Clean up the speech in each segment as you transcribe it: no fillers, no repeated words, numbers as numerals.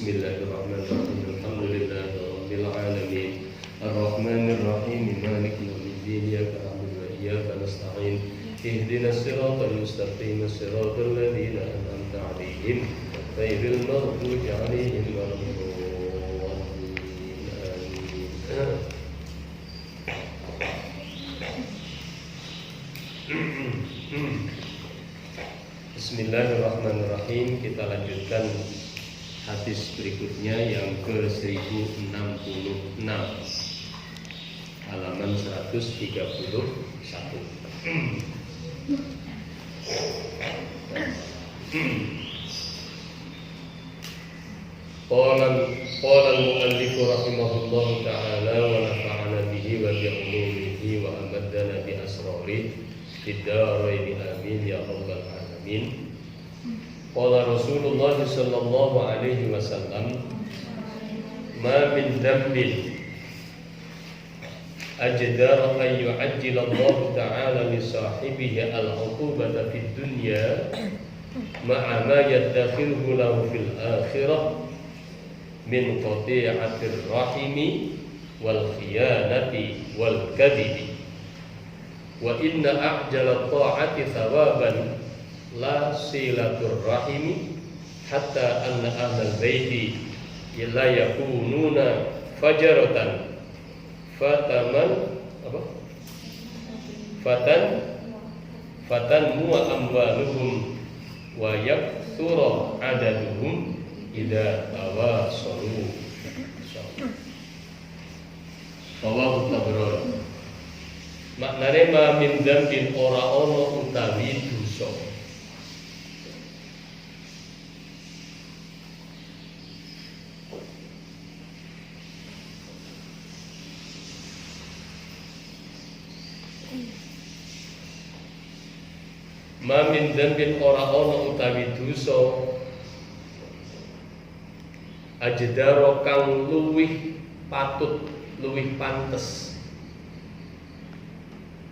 Bismillahirrahmanirrahim. Alhamdulillahirabbil alamin. Arrahmanirrahim. Maliki yaumiddin. Iyyaka na'budu wa iyyaka nasta'in. Ihdinas siratal mustaqim. Siratal ladzina an'amta 'alaihim ghairil maghdubi 'alaihim waladdallin. Bismillahirrahmanirrahim. Kita lanjutkan hadis berikutnya yang ke 1066, halaman 131. Qala al-mu'allif rahimahullah ta'ala wa nafa'ana bihi wa bi ulumihi wa amaddana bi asrarihi fid dharain amin ya rabbal alamin. Qala Rasulullah sallallahu alaihi wasallam, ma min dhanbin ajdara an yu'ajjila Allah ta'ala li sahibihi al-'uqubata fid dunya ma'a ma yaddakhiruhu lahu fil akhirah min qati'atir rahimi wal khiyanati wal kadhibi. Wa inna a'jala ta'ati thawaban la silatur rahimi hatta anna ahlal baiti la yakununa fajaratan fatan mu'a amwaluhum wa yakthura adaduhum idza tawasalu. Rawahu Tabrani. Maknane ma min dzambin ora ana utawi dosa. Ma min dzambin ora ana utawi dosa ajdara kang luwih patut luwih pantes.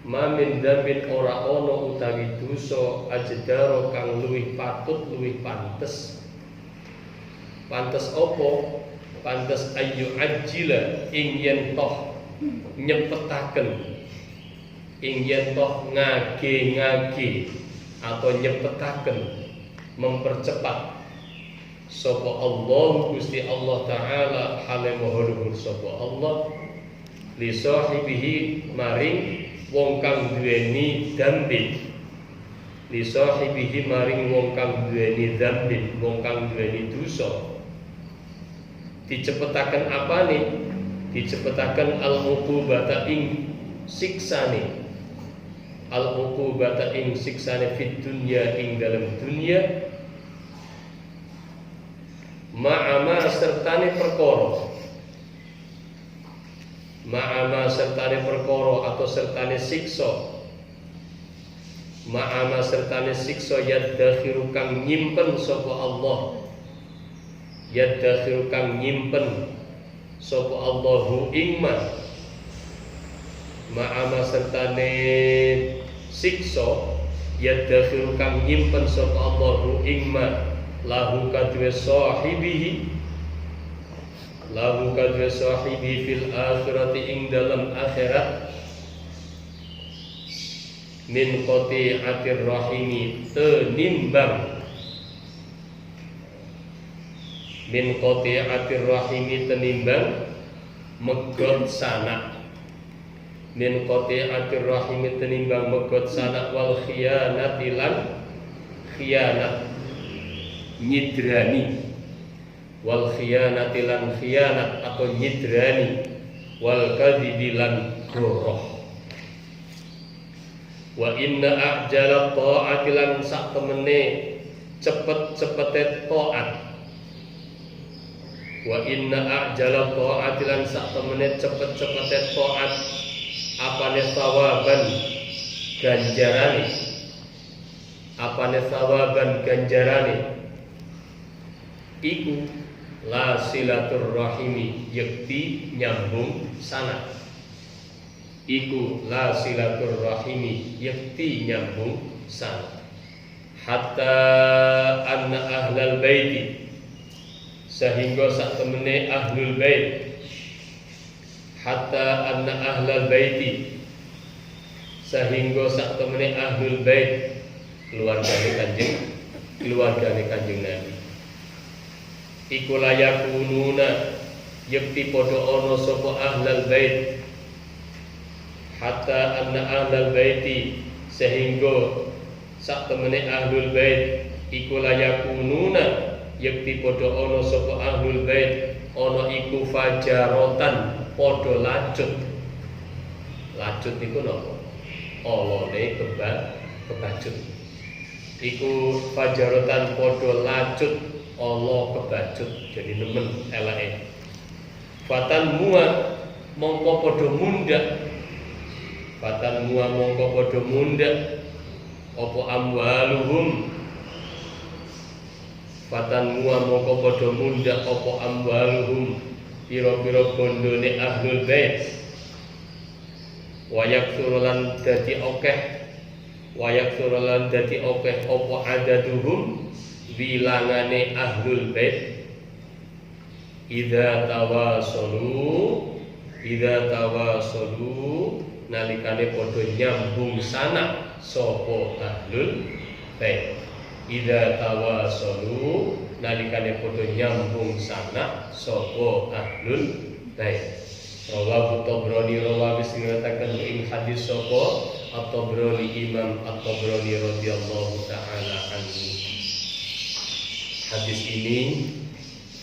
Ma min dzambin ora ana utawi dosa ajdara kang luwih patut luwih pantes. Pantes apa? Pantes ayu ajila ing yen toh nyepetaken, ing yen toh ngage-ngage atau nyepetaken, mempercepat sapa Allah Gusti Allah Ta'ala hale maha luhur sapa Allah li sahibihi maring wong kang duweni dzambin, li sahibihi maring wong kang duweni dzambin, wong kang duweni dosa. Dicepetaken apane? Dicepetaken al-uqubata ing siksane, al-uqubata ing siksane fid dunya ing dalam dunia, ma'ama sertane perkara, ma'ama sertane perkara atau sertane siksa, ma'ama sertane siksa yadakhiru kang nyimpen sapa Allah, yadakhiru kang nyimpen sapa Allahu ingman, ma'ama sertane siksa yadakhiru kang nyimpen sapa Allahu ingman lahu kadwe sahibihi, lahu kadwe sahibi fil akhirati ing dalam akhirat min qati'atir rahimi tenimbang, min qati'atir rahimi tenimbang megot sanak, min qati'atir rahimi tenimbang megot sanak wal khiyanati lan khiyanat nyidrani, wal khiyanati lan khiyanat atau nyidrani, wal kadhibi lan goroh. Wa inna a'jala ta'ati lan sak temene cepet-cepete taat, wa inna a'jala ta'ati lan sak temene cepet-cepete taat apane sawaban ganjarane, apane sawaban ganjarane iku la silatur rahimi yakti nyambung sanak, iku la silatur rahimi yakti nyambung sanak. hatta anna ahlal baiti, sehingga sak temene ahlul bait, hatta anna ahlal baiti, sehingga sak temene ahlul bait, keluargane Kanjeng Nabi, iku layakununa yakti padha ana sapa ahlul bait, hatta anna ahlal baiti, sehingga sak temene ahlul bait iku layakununa yakti padha ana sapa ahlul bait, ana iku fajarotan padha lacut. Lacut niku napa? Olone kebacut. Iku fajarotan padha lacut, ala kebacut, jadi nemen eleke. Fatan mua mongko padha mundhak. Fatan mua mongko padha mundhak apa amwaluhum. Fatan mua mongko padha mundhak apa amwaluhum, pira-pira bondone ahlul bait. Wayak surulan dadi akeh, wayak surulan dadi akeh apa adaduhum, wilangane ahlul bait. Idza tawasalu nalikane padha nyambung sanak sapa ahlul bait. Idza tawasalu nalikane padha nyambung sanak sapa ahlul bait. Rawahu Tabrani, rawahu sing ngatakan ing hadis sapa At-Tabrani, Imam At-Tabrani radhiyallahu taala anhu. Hadis ini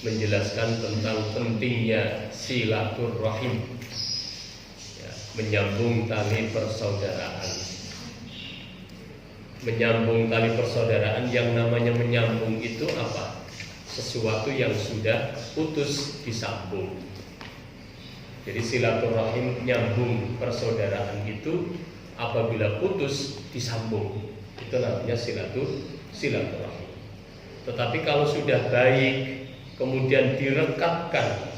menjelaskan tentang pentingnya silaturahim, ya, menyambung tali persaudaraan. Menyambung tali persaudaraan, yang namanya menyambung itu apa? Sesuatu yang sudah putus disambung. Jadi silaturahim, nyambung persaudaraan itu apabila putus disambung, itu namanya silaturahim. Tetapi kalau sudah baik kemudian direkatkan,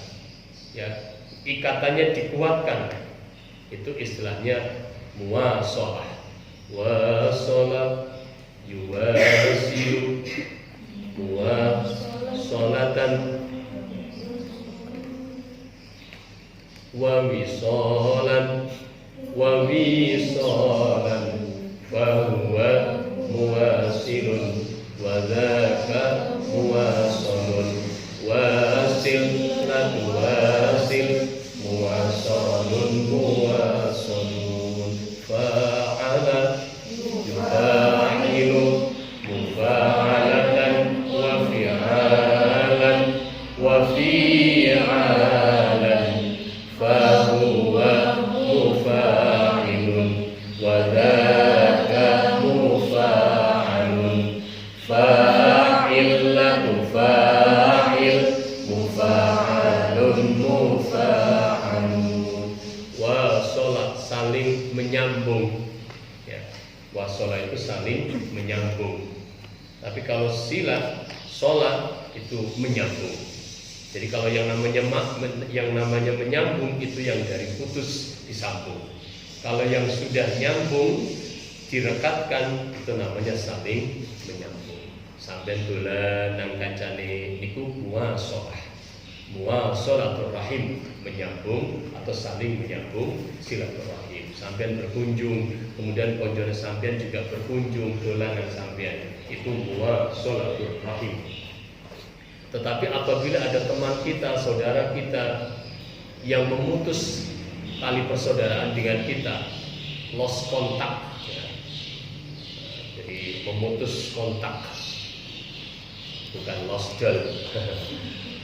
ya, ikatannya dikuatkan, itu istilahnya muwasalah. Wasalah yuwasilu muwasalatan wa wisalan fahuwa muwasilun wa dzaka muwasalun wasil latu wasil muwasalun muwasalun fa'ala yufa'ilu mufa'alatan wa fi'alan wa fi'alan fahuwa mufa'ilun wa dzaka mufa'alun fa'il latu fa'il mufa'alun mufa'alun. Wasolat, saling menyambung, ya. Wasolat itu saling menyambung. Tapi kalau silat, sholat itu menyambung. Jadi kalau yang namanya menyambung itu yang dari putus disambung. Kalau yang sudah nyambung direkatkan, itu namanya saling menyambung. Sampai dolan nang kancane niku muwasalah. Muwasalatur rahim, menyambung atau saling menyambung silaturahim. Sampai berkunjung, kemudian konjone sampean juga berkunjung dolanan sampean, itu muwasalatur rahim. Tetapi apabila ada teman kita, saudara kita yang memutus tali persaudaraan dengan kita, lost kontak, ya. Jadi memutus kontak, bukan lost doll.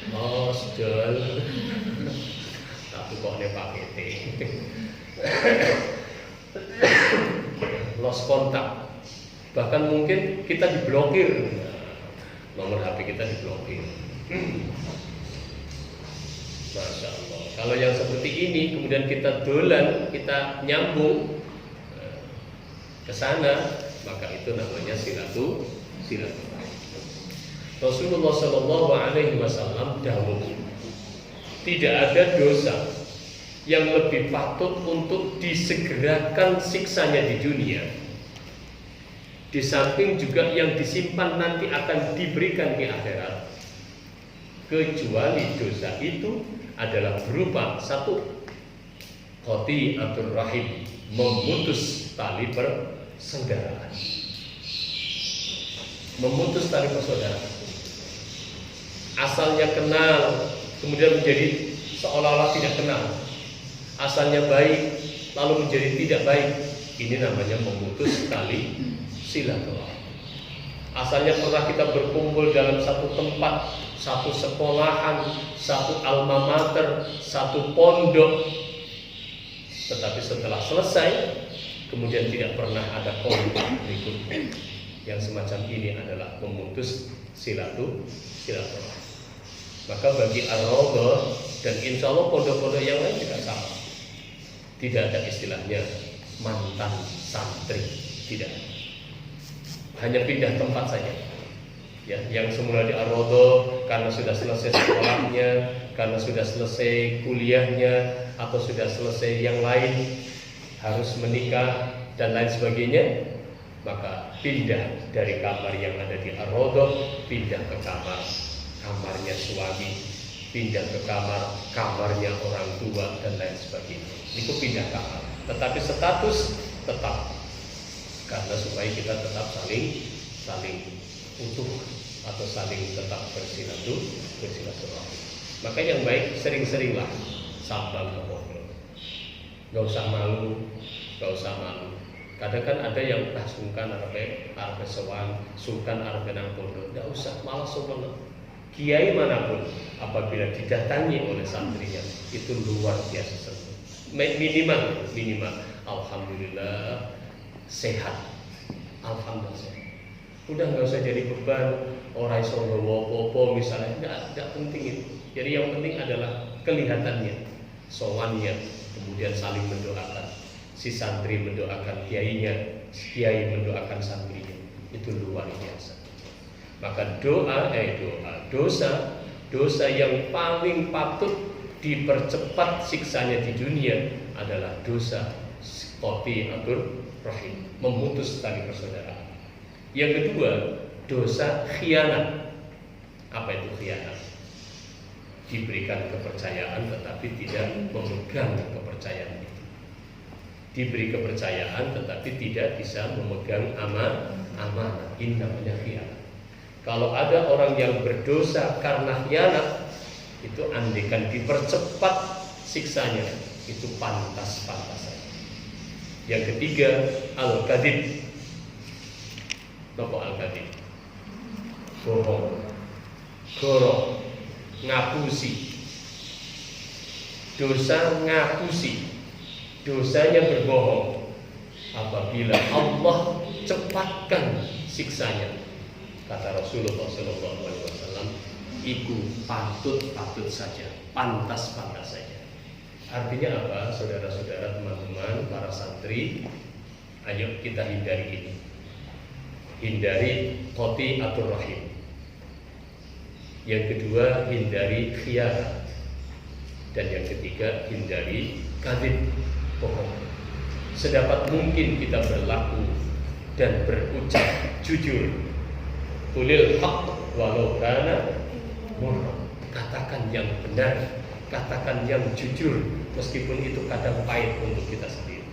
Lost doll, tapi kok ne pakete. Lost kontak, bahkan mungkin kita diblokir. Nomor HP kita diblokir. Masya Allah. Kalau yang seperti ini kemudian kita dolan, kita nyambung ke sana, maka itu namanya silaturahim. Rasulullah Shallallahu Alaihi Wasallam dahulu tidak ada dosa yang lebih patut untuk disegerakan siksanya di dunia, di samping juga yang disimpan nanti akan diberikan di akhirat, kecuali dosa itu adalah berupa satu, qati'atur rahim, memutus tali persaudaraan. Memutus tali persaudaraan. Asalnya kenal, kemudian menjadi seolah-olah tidak kenal. Asalnya baik, lalu menjadi tidak baik. Ini namanya memutus tali silaturahim. Asalnya pernah kita berkumpul dalam satu tempat, satu sekolahan, satu alma mater, satu pondok. Tetapi setelah selesai, kemudian tidak pernah ada kontak berikutnya. Yang semacam ini adalah memutus silaturahim. Maka bagi Ar-Raudhah dan insya Allah pondok-pondok yang lain juga sama. Tidak ada istilahnya mantan santri, tidak. Hanya pindah tempat saja. Ya, yang semula di Ar-Raudhah karena sudah selesai sekolahnya, karena sudah selesai kuliahnya, atau sudah selesai yang lain, harus menikah dan lain sebagainya, maka pindah dari kamar yang ada di Ar-Raudhah, pindah ke kamarnya suami, pindah ke kamarnya orang tua dan lain sebagainya. Itu pindah kamar. Tetapi status tetap, karena supaya kita tetap saling utuh atau saling tetap bersilaturahmi. Maka yang baik sering-seringlah sambang ke pondok. Gak usah malu. Kadang kan ada yang sungkan arep sowan, sungkan arep nang pondok. Gak usah, malah sowan. Kiai manapun apabila didatangi oleh santrinya itu luar biasa senang. Minimal alhamdulillah sehat. Alhamdulillah sehat. Udah nggak usah jadi beban orang iso apa misalnya, enggak penting itu. Jadi yang penting adalah kelihatannya, sowannya, kemudian saling mendoakan. Si santri mendoakan kiainya, kiai mendoakan santrinya. Itu luar biasa. Maka dosa yang paling patut dipercepat siksanya di dunia adalah dosa qati'atur rahim, memutus tali persaudaraan. Yang kedua, dosa khianat. Apa itu khianat? Diberikan kepercayaan tetapi tidak memegang kepercayaan itu. Diberi kepercayaan tetapi tidak bisa memegang amanah. Ini namanya khianat. Kalau ada orang yang berdosa karena khianat, itu andaikan dipercepat siksanya, itu pantas-pantas saja. Yang ketiga, al-kadhib. Apa al-kadhib? Bohong, gorok, ngapusi. Dosa ngapusi, dosanya berbohong. Apabila Allah cepatkan siksanya, kata Rasulullah SAW, iku patut saja, pantas saja. Artinya apa, saudara-saudara, teman-teman, para santri? Ayo kita hindari ini. Hindari qati'atur rahim. Yang kedua, hindari khianat. Dan yang ketiga, hindari kadzib, bohong. Sedapat mungkin kita berlaku dan berucap jujur. Qulil haqq walau kana murra. Katakan yang benar, katakan yang jujur, meskipun itu kadang pahit untuk kita sendiri.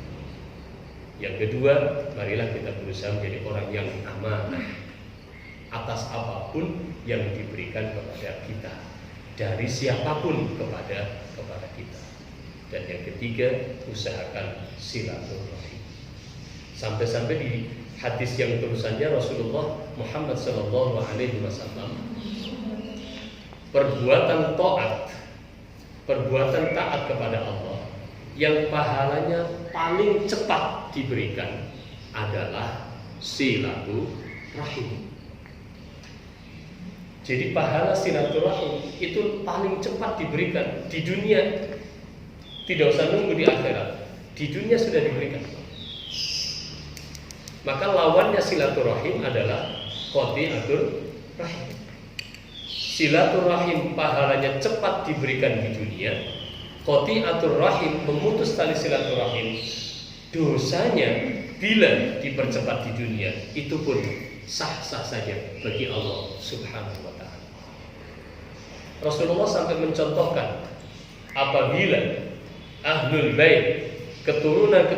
Yang kedua, marilah kita berusaha menjadi orang yang amanah atas apapun yang diberikan kepada kita, dari siapapun kepada kita. Dan yang ketiga, usahakan silaturahim. Sampai-sampai di hadis yang terusannya Rasulullah Muhammad SAW, perbuatan taat kepada Allah yang pahalanya paling cepat diberikan adalah silaturahim. Jadi pahala silaturahim itu paling cepat diberikan di dunia. Tidak usah nunggu di akhirat. Di dunia sudah diberikan. Maka lawannya silaturahim adalah qati'atur rahim. Silaturahim pahalanya cepat diberikan di dunia. Qati'atur rahim, memutus tali silaturahim, dosanya bila dipercepat di dunia itu pun sah-sah saja bagi Allah Subhanahu wa ta'ala. Rasulullah sampai mencontohkan apabila ahlul bait, keturunan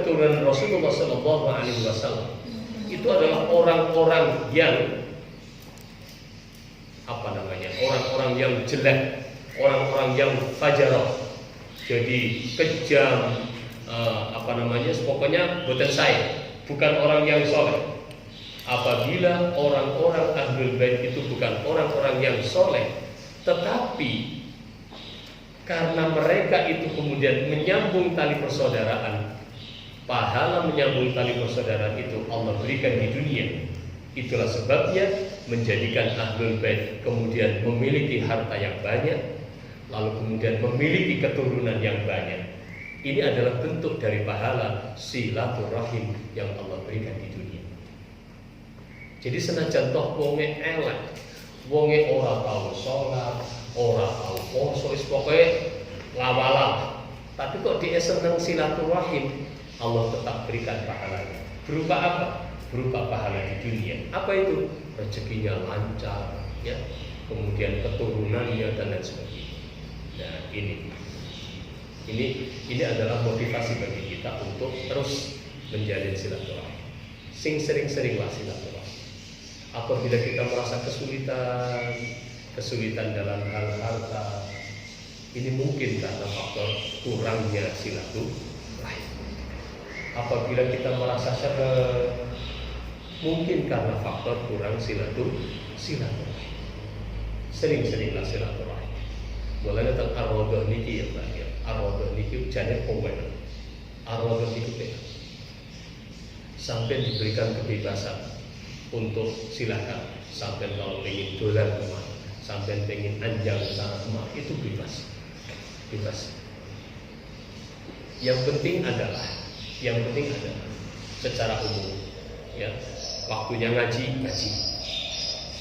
Rasulullah SAW itu adalah orang-orang yang orang-orang yang jelek, orang-orang yang fajarah, jadi kejam, pokoknya boten saya, bukan orang yang soleh. Apabila orang-orang ahlul bait itu bukan orang-orang yang soleh, tetapi karena mereka itu kemudian menyambung tali persaudaraan, pahala menyambung tali persaudaraan itu Allah berikan di dunia. Itulah sebabnya menjadikan ahlul bait kemudian memiliki harta yang banyak, lalu kemudian memiliki keturunan yang banyak. Ini adalah bentuk dari pahala silaturahim yang Allah berikan di dunia. Jadi senajan toh wonge elek, wonge ora tau sholat, ora tau poso, pokoke lawalah. Tapi kok dia seneng silaturahim, Allah tetap berikan pahalanya. Berupa apa? Berupa pahala di dunia. Apa itu? Rezekinya lancar, ya. Kemudian keturunannya dan lain sebagainya. Nah, ini adalah motivasi bagi kita untuk terus menjalin silaturahim. Sering-seringlah silaturahim. Apabila kita merasa kesulitan dalam hal harta, ini mungkin karena faktor kurangnya silaturahim. Apabila kita merasa seret, mungkin karena faktor kurang silaturahim. Sering-seringlah silaturahim. Mulanya tentang ar-rodoh niki ya Mbak ya. Ar-rodoh niki jane komen. Ar-rodoh niki sampai diberikan kebebasan untuk silakan. Sampai kalau pengen dolar kemana, sampai pengen anjang sana kemana, itu bebas. Yang penting adalah secara umum, ya, waktunya ngaji,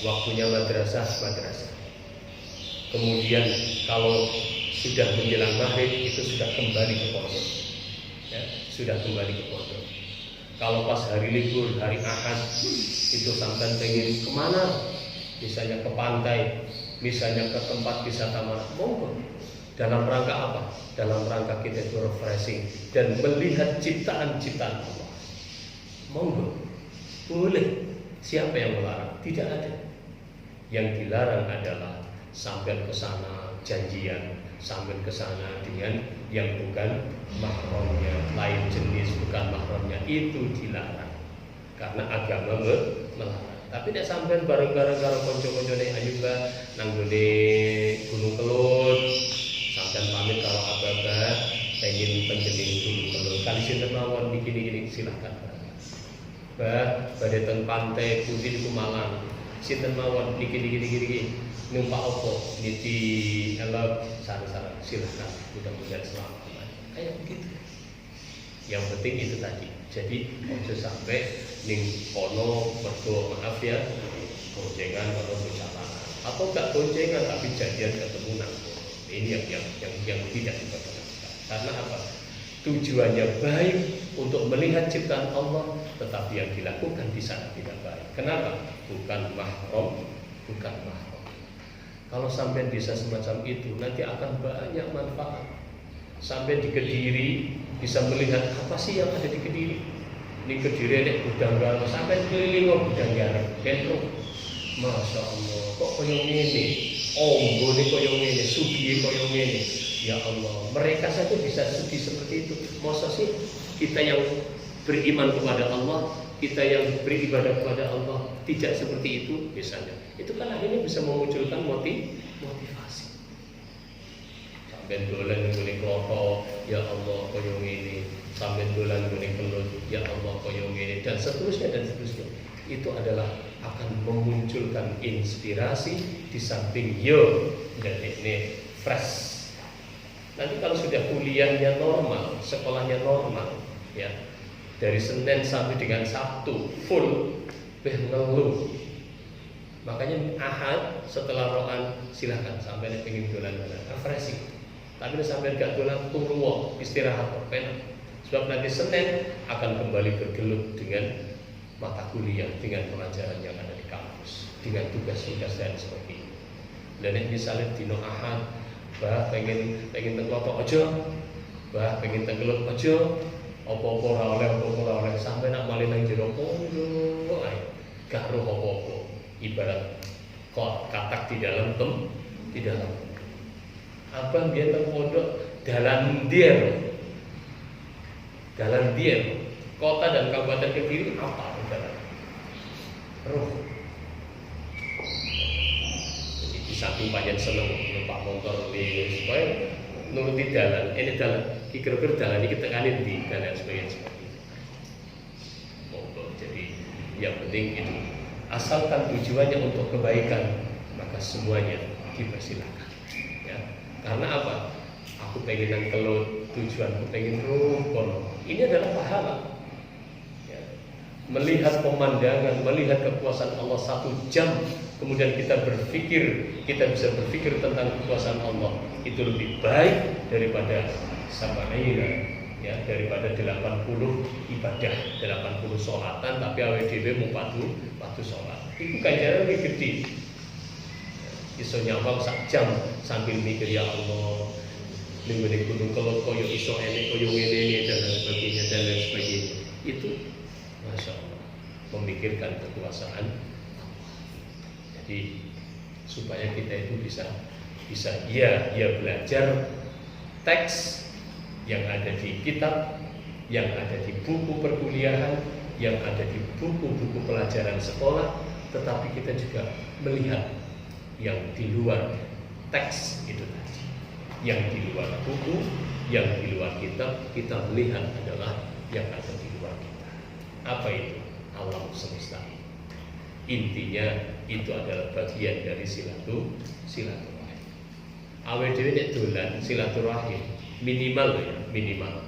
waktunya madrasah. Kemudian kalau sudah menjelang maghrib itu sudah kembali ke pondok, ya, Kalau pas hari libur, hari Ahad itu sampai pengen kemana? Misalnya ke pantai, misalnya ke tempat wisata mana? Monggo. Dalam rangka apa? Dalam rangka kita itu refreshing dan melihat ciptaan-ciptaan Allah. Monggo. Boleh. Siapa yang melarang? Tidak ada. Yang dilarang adalah sampai ke sana janjian, sampai ke sana dengan yang bukan mahramnya, lain jenis bukan mahramnya, itu dilarang karena agama melarang. Tapi nek sampean bareng-bareng karo kanca-kancane ayo Mbak nang gone Gunung Kelut, sampean pamit karo abah pengen penjening Gunung Kelut kali sinten mawon iki silakan. Mbah badhe teng pantai pundi niku Malang. Sinten mawon niki numpak opo niki elok saran-saran silakan, mudah-mudahan selamat. Kayak begitu. Yang penting itu tadi. Jadi ojo sampai ning kono mergo maaf ya boncengan atau bocah atau enggak boncengan tapi jadian ketemu nang. Ini yang tidak diperbolehkan. Karena apa? Tujuannya baik untuk melihat ciptaan Allah, tetapi yang dilakukan di sana tidak baik. Kenapa? Bukan mahram. Kalau sampai bisa semacam itu, nanti akan banyak manfaat. Sampai di Kediri bisa melihat apa sih yang ada di Kediri. Ini Kediri ada Budanggar, sampai keliling Budanggar, Dentro. Masya Allah, kok koyong ini? Ombo ini koyong ini, sugi koyong ini. Ya Allah, mereka saja bisa sugi seperti itu. Masa sih kita yang beriman kepada Allah, kita yang beribadah kepada Allah tidak seperti itu misalnya. Itu kan akhirnya bisa memunculkan motivasi. Sampai dolan ngene klothok, ya Allah koyo ngene. Sampai dolan ngene kelut, ya Allah koyo ngene, dan seterusnya. Itu adalah akan memunculkan inspirasi di samping ini fresh. Nanti kalau sudah kuliahnya normal, sekolahnya normal, ya, dari Senin sampai dengan Sabtu full, ngeluh. Makanya Ahad setelah roan silakan sampai pengen dolan-dolan, refreshing. Tapi sampai gak dolan tunggu istirahat penak. Sebab nanti Senin akan kembali bergelut dengan mata kuliah, dengan pelajaran yang ada di kampus, dengan tugas-tugas dan sebagainya. Dan nek misalnya dino Ahad, bah pengen teng klothok aja, bah pengen teng kelut aja, apa-apa ora oleh sampai nak malih nang jero pondok ae. Gak roh apa-apa. Ibarat kok katak di dalam di dalam. Abang biyen teng pondok dalan ndier. Dalan ndier. Kota dan kabupaten Kediri apa dalan? Roh. Saking banyak seneng numpak motor di supaya nuruti dalan, ini dalan, kira-kira dalan ini kita kali di dan lain sebagainya seperti itu. Jadi yang penting itu asalkan tujuannya untuk kebaikan maka semuanya dipersilakan. Ya. Karena apa? Aku pengen nang kelut, tujuanku pengen kono. Ini adalah pahala. Ya. Melihat pemandangan, melihat kekuasaan Allah 1 jam. Kemudian kita bisa berpikir tentang kekuasaan Allah, itu lebih baik daripada sabarina, ya, daripada 80 ibadah, 80 sholatan, tapi awake dhewe mau patu sholat. Itu ganjaran lebih gede. Iso nyawang 1 jam sambil mikir ya Allah, ning gunung kelut koyo iso enek koyo ngene dan lain sebagainya. Itu masya Allah memikirkan kekuasaan. Jadi supaya kita itu bisa belajar teks yang ada di kitab, yang ada di buku perkuliahan, yang ada di buku-buku pelajaran sekolah, tetapi kita juga melihat yang di luar teks itu tadi, yang di luar buku, yang di luar kitab, kita melihat adalah yang ada di luar kita. Apa itu? Alam semesta. Intinya itu adalah bagian dari silaturahim. Awake dhewe nek dolan silaturahim minimal ya, minimal.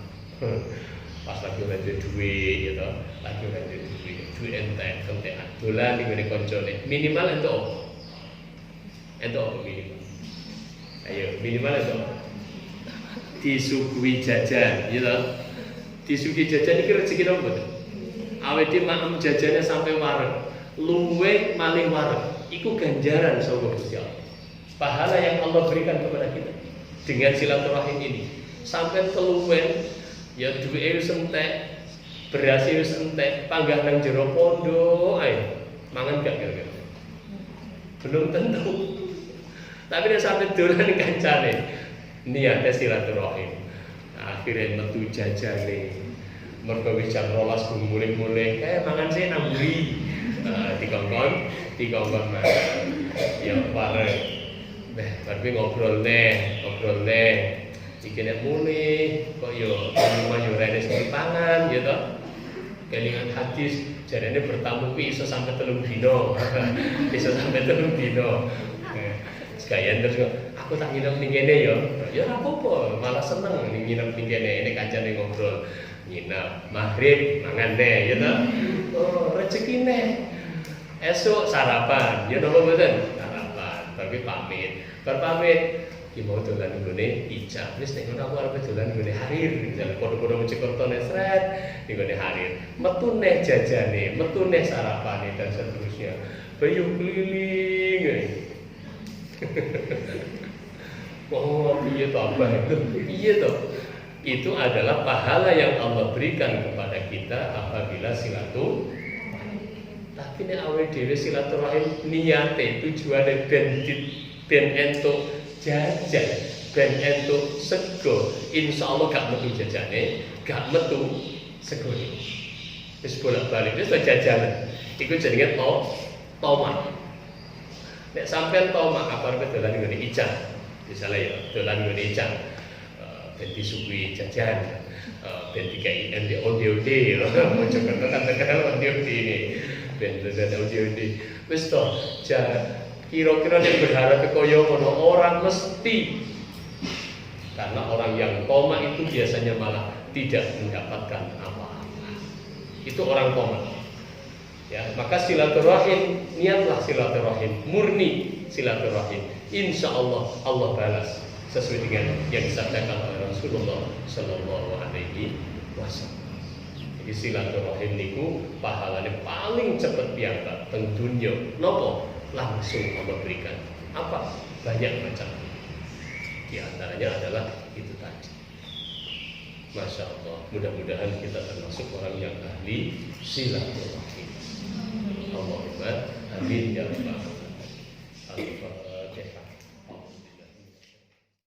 Pas lagi ora duwe ya toh, lagi ora duwe entek kentekan dolan ning ngene kancane. Minimal entuk apa? Entuk apa minimal? Ayo, minimal entuk apa? Disuguhi jajan, ya toh. Disuguhi jajan iki rezeki napa to? Awake dhewe maem jajane sampai wareg. Luwe malih wareg, iku ganjaran saka Gusti Allah. Pahala yang Allah berikan kepada kita dengan silaturahim ini. Sampai keluwen, ya duwe wis entek, beras wis entek, panggah nang jero pondok ae. Mangan gak kira-kira? Belum tentu. Tapi nek sampai dolan kancane, niate silaturahim. Akhirnya metu jajane. Mergo wis jam 12 mulai mangan sih nang mburi. Dikongkon ya pare tapi ngobrol neh iki nek muni kok yo rumah yo rene sing pangan ya toh kelingan hadis jarene bertamu kuwi iso sampe 3 dina sekalian terus aku tak nginep ning kene ya ora apa-apa malah seneng nginep ning kene ini kancane ngobrol nginep maghrib mangan neh ya toh oh rezeki neh. Esok sarapan, ya napa mboten? Sarapan, tapi pamit. Bar pamit, ki mau dolan nggone ijab. Wis nek ngono aku arep dolan nggone Harir, misalnya padha-padha Mojokerto nesret nggone Harir. Metu neh jajane, metu neh sarapane dan seterusnya. Bayu keliling. Oh, piye to Abah? Piye to? Itu adalah pahala yang Allah berikan kepada kita apabila silaturahim. Tapi nek awake dhewe silaturahim niate tujuane ben entuk jajan, ben entuk sego, insyaallah gak metu jajane, gak metu segone. Wis bolak-balik wis jajanan. Iku jenenge tomat. Nek sampean tomat apa arep dolan ngene ijab. Misale ya dolan ngene ijab. Ben disuguhi jajan. Ben dikai onde-onde Mojokerto kan terkenal onde-onde ini. Ben onde-onde. Wis to, kira-kira nek berharap kaya ngono orang mesti. Karena orang yang koma itu biasanya malah tidak mendapatkan apa-apa. Itu orang koma. Ya, maka silaturahim, niatlah silaturahim, murni silaturahim. Insya Allah Allah balas sesuai dengan yang disabdakan oleh Rasulullah Sallallahu Alaihi Wasallam. Jadi silaturahim niku pahalanya paling cepat piyambak teng dunya. Napa? Langsung Allah berikan. Apa? Banyak macam. Di antaranya adalah itu tadi. Masya Allah, mudah-mudahan kita termasuk orang yang ahli silaturahmi. Allahumma amin ya rabbal alamin.